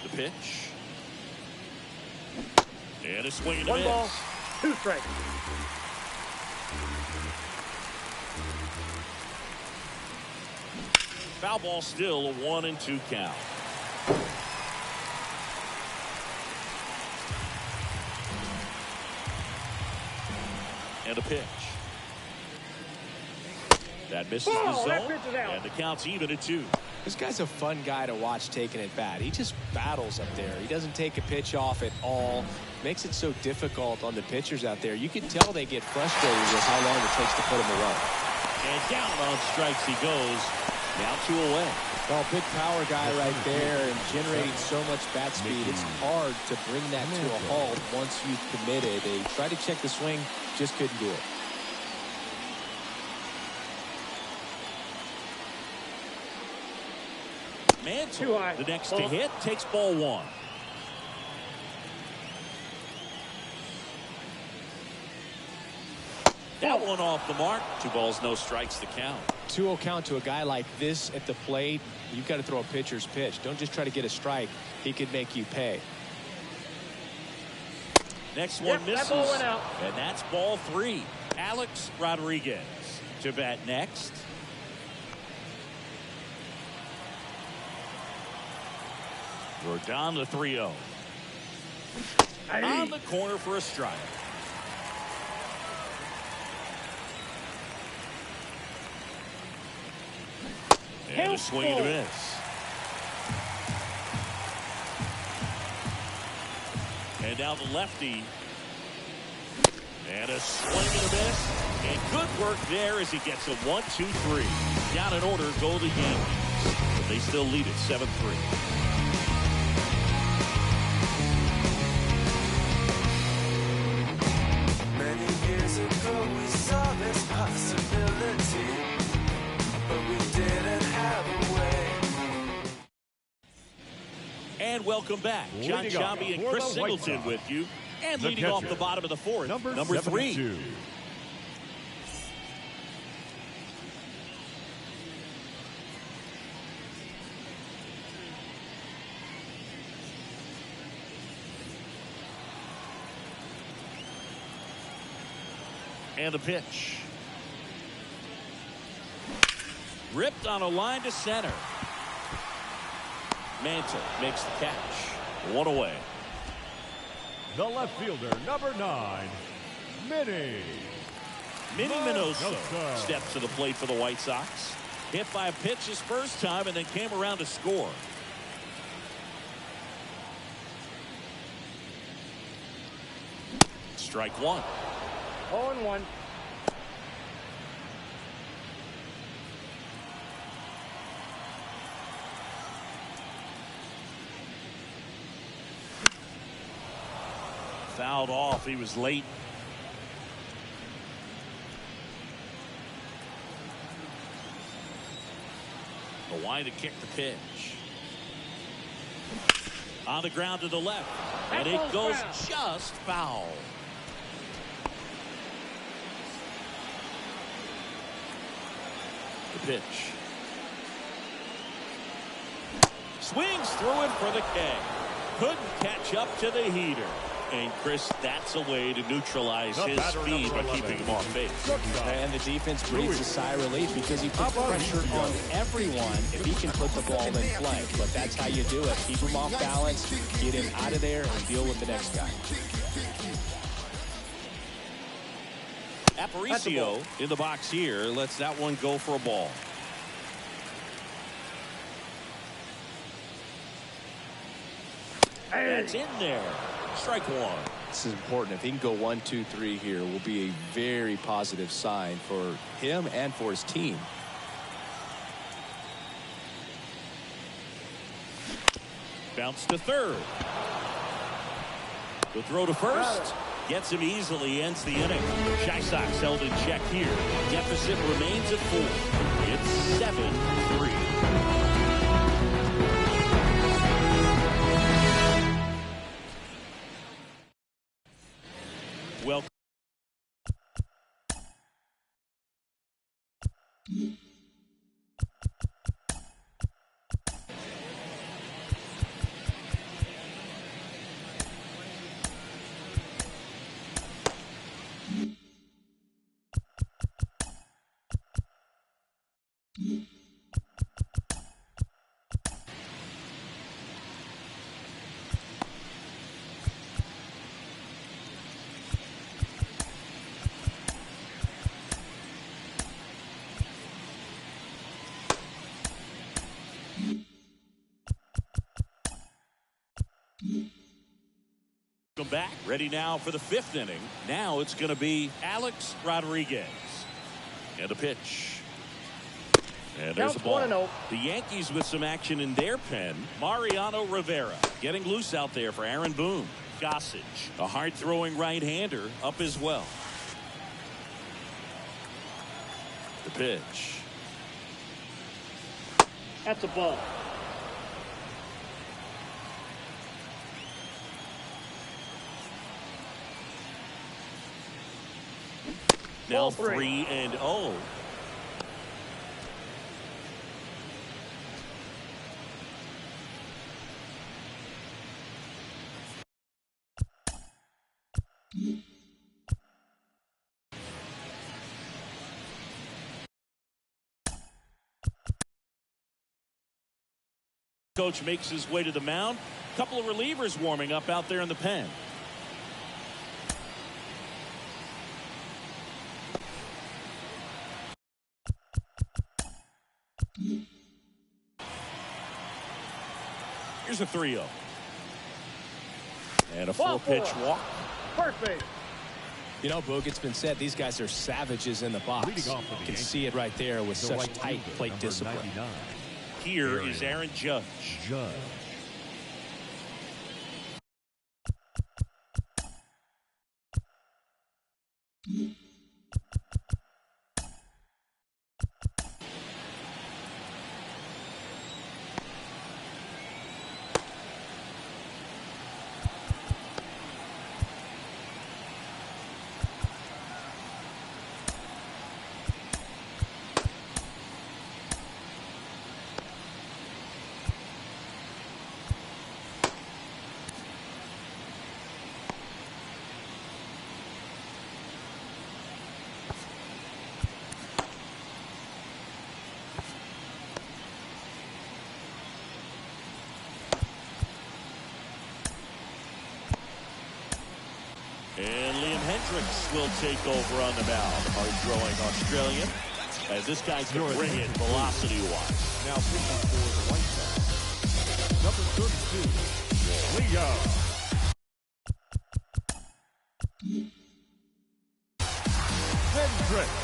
The pitch. And a swing and a 1 miss. ball, 2 strikes. Foul ball still, a 1-2 count. And a pitch. That misses the zone. That pitch is out. And the count's even at 2. This guy's a fun guy to watch taking it bat. He just battles up there. He doesn't take a pitch off at all. Makes it so difficult on the pitchers out there. You can tell they get frustrated with how long it takes to put him away. And down on strikes he goes. Now 2 away. Well, big power guy right there and generating so much bat speed. It's hard to bring that to a halt once you've committed. They tried to check the swing, just couldn't do it. Mantle, the next to hit, takes ball 1. That one off the mark. 2 balls, no strikes to count. 2-0 count to a guy like this at the plate. You've got to throw a pitcher's pitch. Don't just try to get a strike. He could make you pay. Next one misses. That ball went out. And that's ball 3. Alex Rodriguez to bat next. We're down to 3-0. On the corner for a strike. And a swing and a miss. And now the lefty. And a swing and a miss. And good work there as he gets a 1-2-3. Down in order go the Yankees. But they still lead it 7-3. Many years ago we saw this possibility, but we didn't have a way. And welcome back. John Shambi and Chris Singleton with you. And leading off the bottom of the 4th, number 3. And the pitch. Ripped on a line to center. Mantle makes the catch. 1 away. The left fielder, number 9, Minnie Minoso steps to the plate for the White Sox. Hit by a pitch his first time and then came around to score. Strike 1. 0-1. Fouled off. He was late. A wide to kick the pitch. On the ground to the left. And it goes just foul. The pitch. Swings through it for the K. Couldn't catch up to the heater. And Chris, that's a way to neutralize his speed by keeping him off base. And the defense breathes a sigh of relief because he puts pressure on everyone if he can put the ball in play. But that's how you do it. Keep him off balance, get him out of there, and deal with the next guy. Aparicio in the box here lets that one go for a ball. That's in there. Strike one. This is important. If he can go 1, 2, 3 here, will be a very positive sign for him and for his team. Bounce to third. The throw to first. Gets him easily, ends the inning. Shy Sox held in check here. Deficit remains at 4. It's 7-3. Well, back. Ready now for the 5th inning. Now it's going to be Alex Rodriguez. And a pitch. And there's the ball. The Yankees with some action in their pen. Mariano Rivera getting loose out there for Aaron Boone. Gossage, a hard-throwing right-hander, up as well. The pitch. That's a ball. Now 3-0. Coach makes his way to the mound. Couple of relievers warming up out there in the pen. Here's a 3-0. And a 4-pitch walk. Perfect. You know, Boog, it's been said these guys are savages in the box. You can see it right there with such tight plate discipline. Here is Aaron Judge. And Liam Hendricks will take over on the mound. Hard-throwing Australian. As this guy can bring it velocity-wise. Now pitching for the White Sox, number 32, Leo. Hendricks.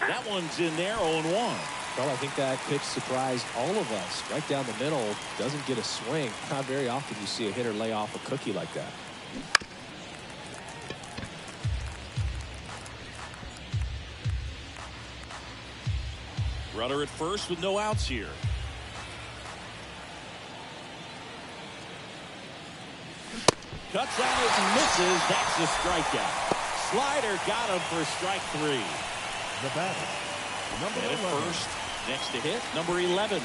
That one's in there, 0-1. Well, I think that pitch surprised all of us. Right down the middle, doesn't get a swing. Not very often you see a hitter lay off a cookie like that. Runner at first with no outs here. Cuts on it and misses. That's the strikeout. Slider got him for strike 3. The batter, number And 11. at first, next to hit, number 11.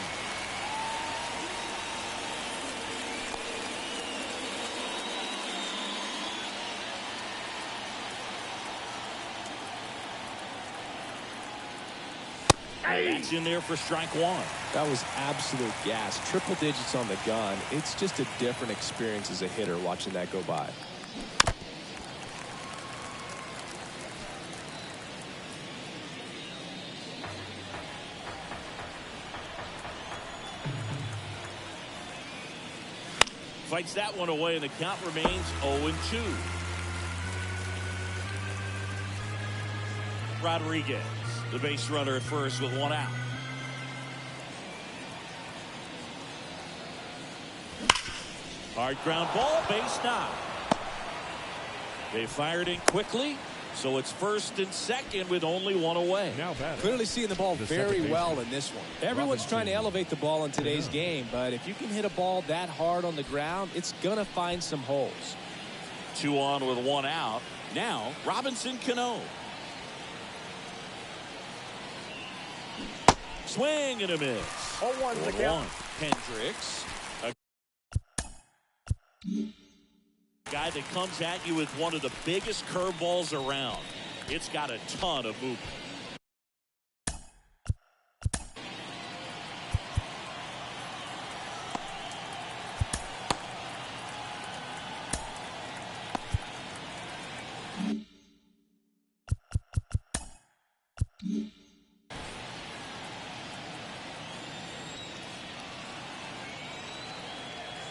That's in there for strike 1. That was absolute gas. Triple digits on the gun. It's just a different experience as a hitter watching that go by. Fights that one away, and the count remains 0-2. Rodriguez, the base runner at first with 1 out. Hard ground ball, base knock. They fired in quickly, so it's first and second with only 1 away. Now batting. Clearly seeing the ball The very second well baseman, in this one. Everyone's trying to elevate the ball in today's game, but if you can hit a ball that hard on the ground, it's going to find some holes. 2 on with 1 out. Now, Robinson Cano. Swing and a miss. 0-1's the count. 1-1. Hendricks. A guy that comes at you with one of the biggest curveballs around. It's got a ton of movement.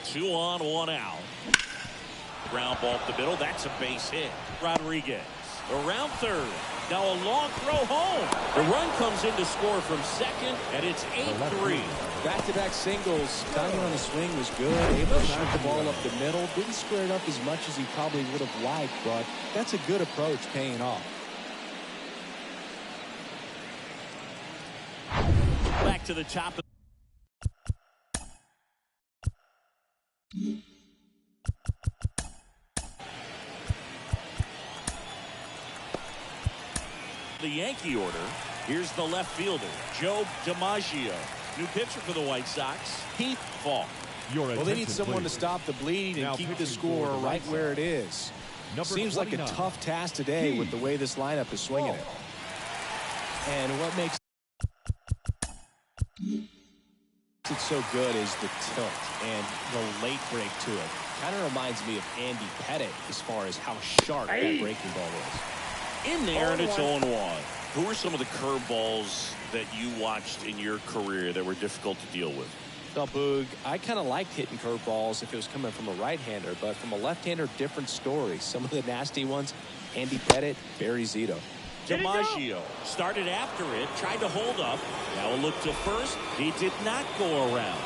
Two on, 1 out. Ground ball up the middle. That's a base hit. Rodriguez around third. Now a long throw home. The run comes in to score from second, and it's 8-3. Back-to-back singles. Timing on the swing was good. Able to shoot the ball up the middle. Didn't square it up as much as he probably would have liked, but that's a good approach paying off. Back to the top of the Yankee order. Here's the left fielder, Joe DiMaggio. New pitcher for the White Sox, Heath Falk. Well, they need someone to stop the bleeding and keep the score right where it is. Seems like a tough task today with the way this lineup is swinging it. And what makes it so good is the tilt and the late break to it. Kind of reminds me of Andy Pettit as far as how sharp that breaking ball is. In there, and it's 0-1. Who are some of the curveballs that you watched in your career that were difficult to deal with? Well, Boog, I kind of liked hitting curveballs if it was coming from a right-hander, but from a left-hander, different story. Some of the nasty ones, Andy Pettit, Barry Zito. DiMaggio started after it, tried to hold up. Now a look to first. He did not go around.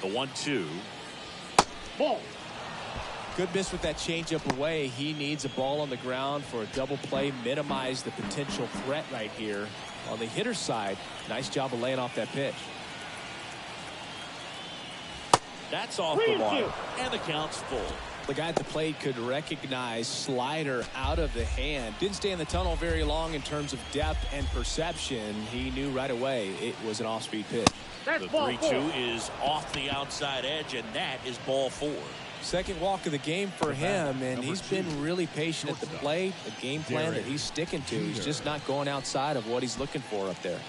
The 1-2. Ball. Good miss with that changeup away. He needs a ball on the ground for a double play, minimize the potential threat right here. On the hitter's side, nice job of laying off that pitch. That's off the mark, and the count's full. The guy at the plate could recognize slider out of the hand. Didn't stay in the tunnel very long in terms of depth and perception. He knew right away it was an off-speed pitch. The 3-2 is off the outside edge, and that is ball 4. Second walk of the game for him, and he's been really patient at the plate. A game plan that he's sticking to. He's just not going outside of what he's looking for up there.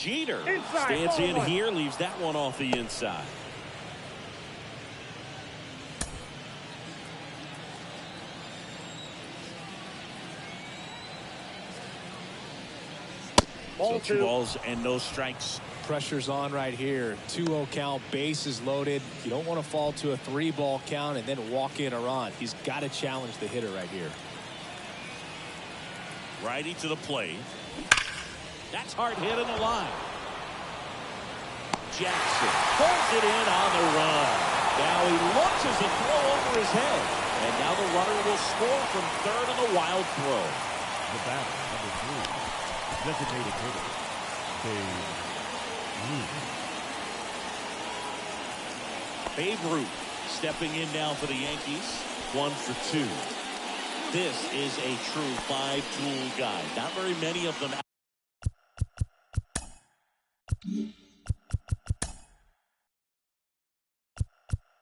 Jeter Inside, stands in one. here, leaves that one off the inside. So 2 balls and no strikes. Pressure's on right here. 2-0 count, bases loaded. You don't want to fall to a 3-ball count and then walk in a run. He's got to challenge the hitter right here. Righty to the plate. That's hard hit in the line. Jackson pulls it in on the run. Now he launches a throw over his head. And now the runner will score from third on the wild throw. The batter, number 3, designated hitter, Babe Ruth stepping in now for the Yankees. 1 for 2. This is a true 5-tool guy. Not very many of them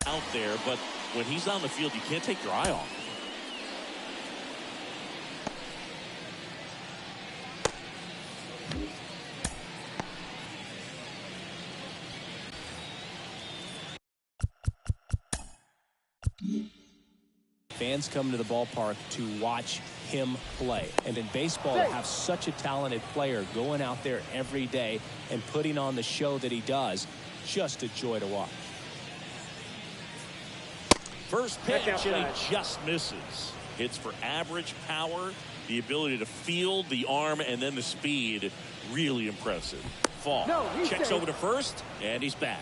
out there, but when he's on the field, you can't take your eye off him. Fans come to the ballpark to watch him play. And in baseball, to have such a talented player going out there every day and putting on the show that he does, just a joy to watch. First pitch, and he just misses. Hits for average power, the ability to field, the arm, and then the speed. Really impressive. Fall. Checks over to first, and he's back.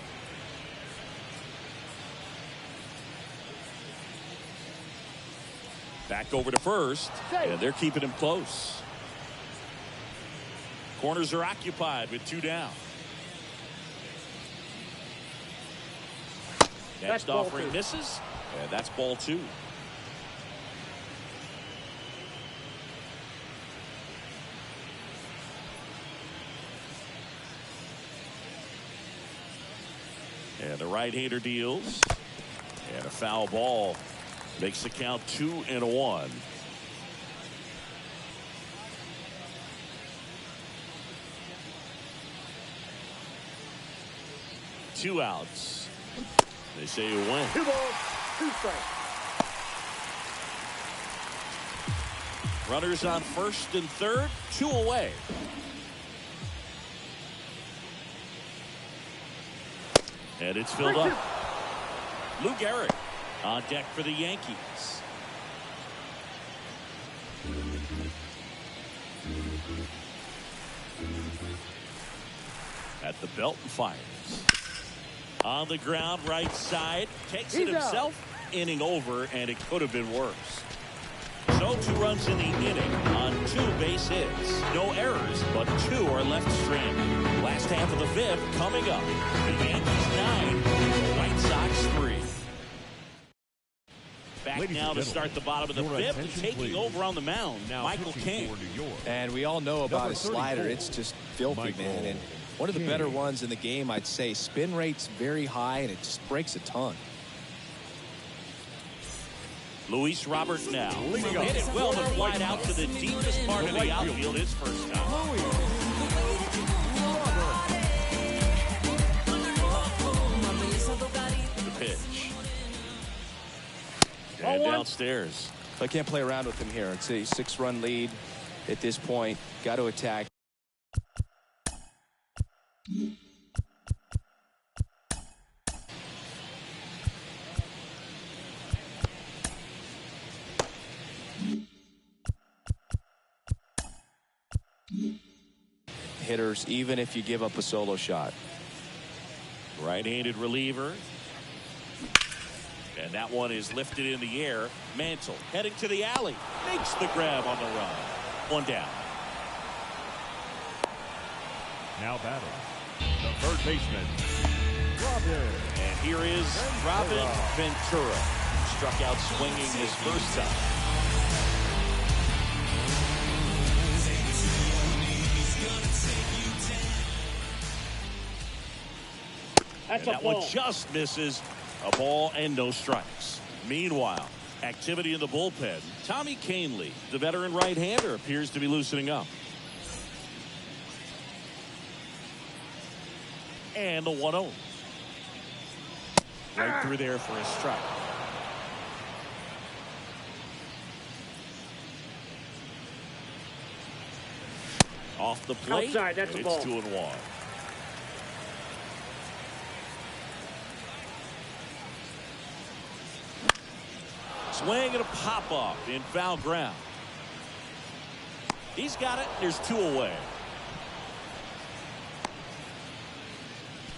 Back over to first, and they're keeping him close. Corners are occupied with 2 down. Next offering misses, and that's ball 2. And the right-hander deals, and a foul ball. Makes the count 2-1. Two outs. They say you win. 2 balls, 2 strikes. Runners on first and third, 2 away. And it's filled up. Lou Gehrig on deck for the Yankees. At the belt and fires. On the ground, right side. Takes it himself. Inning over, and it could have been worse. So 2 runs in the inning on 2 base hits. No errors, but 2 are left stranded. Last half of the 5th coming up. The Yankees 9, White Sox 3. Back now to start the bottom of the 5th, and taking over on the mound, Michael King. And we all know about his slider. It's just filthy, man. And one of the better ones in the game, I'd say. Spin rate's very high, and it just breaks a ton. Luis Robert now. Hit it well to fly out to the deepest part of the outfield his first time. The pitch. And downstairs. I can't play around with him here. It's a 6-run lead at this point. Got to attack. Hitters, even if you give up a solo shot. Right-handed reliever. And that one is lifted in the air. Mantle heading to the alley. Makes the grab on the run. 1 down. Now batting, the third baseman, Robin. And here is Robin Ventura. Struck out swinging his first time. And that one just misses. A ball and no strikes. Meanwhile, activity in the bullpen. Tommy Kahnle, the veteran right-hander, appears to be loosening up. And the 1-0. Right through there for a strike. Off the plate. Outside, that's a ball. It's 2-1. Swing and a pop-up in foul ground. He's got it. There's 2 away.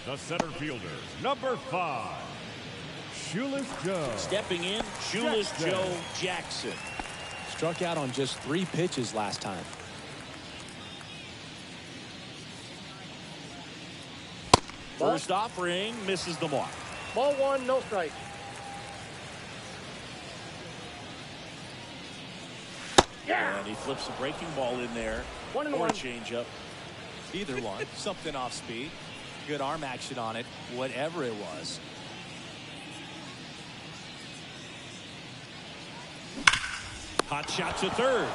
The center fielder, number 5, Shoeless Joe. Stepping in, Shoeless Joe Jackson. Struck out on just 3 pitches last time. First offering misses the mark. Ball 1, no strike. Yeah. And he flips a breaking ball in there. 1-1. Or a changeup. Either one. Something off speed. Good arm action on it. Whatever it was. Hot shot to third.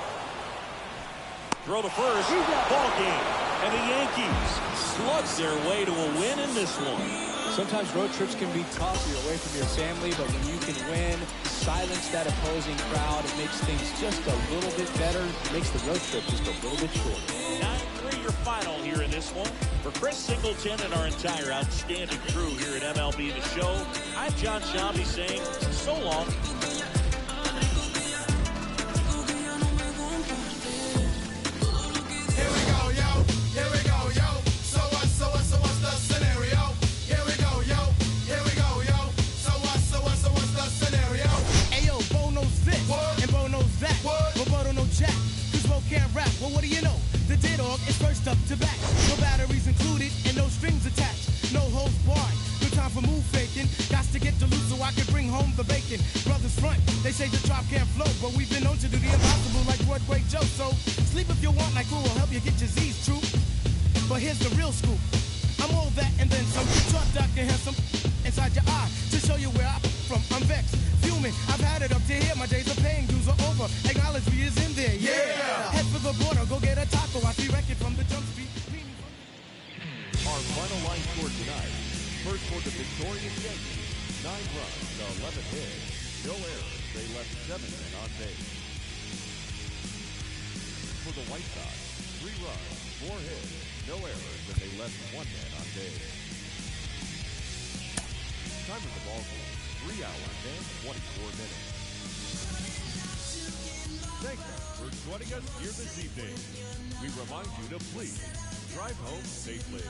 Throw to first. Ball game. And the Yankees slug their way to a win in this one. Sometimes road trips can be tough. You're away from your family, but when you can win, silence that opposing crowd, it makes things just a little bit better. It makes the road trip just a little bit shorter. 9-3 your final here in this one. For Chris Singleton and our entire outstanding crew here at MLB The Show, I'm John Shambi saying so long. Well, what do you know? The dead dog is first up to bat. No batteries included and no strings attached. No holds barred. No time for move faking. Got to get to loose so I can bring home the bacon. Brothers front, they say the drop can't flow, but we've been known to do the impossible like Broadway Joe. So sleep if you want, like who will help you get your Z's true. But here's the real scoop. I'm all that and then some. Talk Dr. Handsome inside your eye to show you where I'm from. I'm vexed, fuming. I've had it up to here. My days of paying dues are over. Acknowledge me is in there. Yeah. Head for the border, go get a taco. I see wreck it from the jump street. Our final line score tonight. First for the victorious Yankees, 9 runs to 11 hits. No errors. They left 7 men on base. For the White Sox, 3 runs, 4 hits. No errors, and they left 1 man on base. Time of the ball game, 3 hours and 24 minutes. Thank you for joining us here this evening. We remind you to please drive home safely.